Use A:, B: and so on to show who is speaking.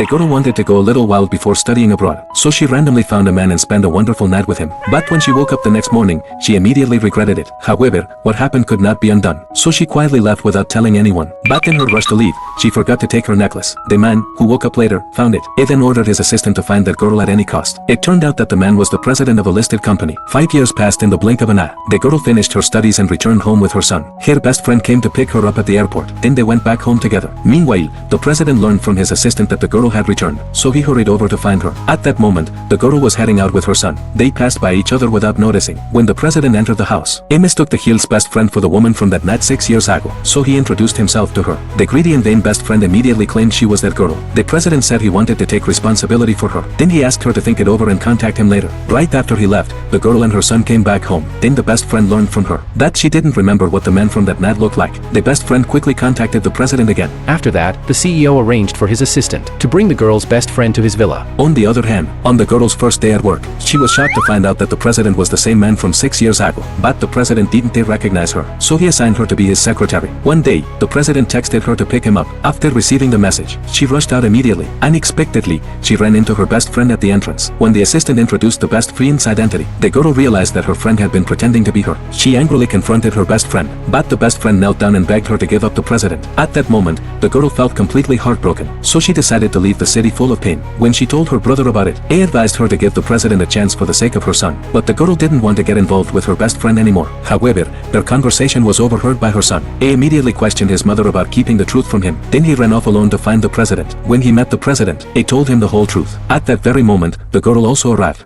A: The girl wanted to go a little wild before studying abroad, so she randomly found a man and spent a wonderful night with him. But when she woke up the next morning, she immediately regretted it. However, what happened could not be undone, so she quietly left without telling anyone. But in her rush to leave, she forgot to take her necklace. The man, who woke up later, found it. He then ordered his assistant to find that girl at any cost. It turned out that the man was the president of a listed company. 5 years passed in the blink of an eye. The girl finished her studies and returned home with her son. Her best friend came to pick her up at the airport. Then they went back home together. Meanwhile, the president learned from his assistant that the girl had returned, so he hurried over to find her. At that moment, the girl was heading out with her son. They passed by each other without noticing. When the president entered the house, he mistook the heel's best friend for the woman from that night 6 years ago, so he introduced himself to her. The greedy and vain best friend immediately claimed she was that girl. The president said he wanted to take responsibility for her. Then he asked her to think it over and contact him later. Right after he left, the girl and her son came back home. Then the best friend learned from her that she didn't remember what the man from that night looked like. The best friend quickly contacted the president again.
B: After that, the CEO arranged for his assistant to bring the girl's best friend to his villa.
A: On the other hand, on the girl's first day at work, she was shocked to find out that the president was the same man from 6 years ago. But the president didn't recognize her, so he assigned her to be his secretary. One day, the president texted her to pick him up. After receiving the message, she rushed out immediately. Unexpectedly, she ran into her best friend at the entrance. When the assistant introduced the best friend's identity, the girl realized that her friend had been pretending to be her. She angrily confronted her best friend, but the best friend knelt down and begged her to give up the president. At that moment, the girl felt completely heartbroken, so she decided to leave the city full of pain. When she told her brother about it, he advised her to give the president a chance for the sake of her son. But the girl didn't want to get involved with her best friend anymore. However, their conversation was overheard by her son. He immediately questioned his mother about keeping the truth from him. Then he ran off alone to find the president. When he met the president, he told him the whole truth. At that very moment, the girl also arrived.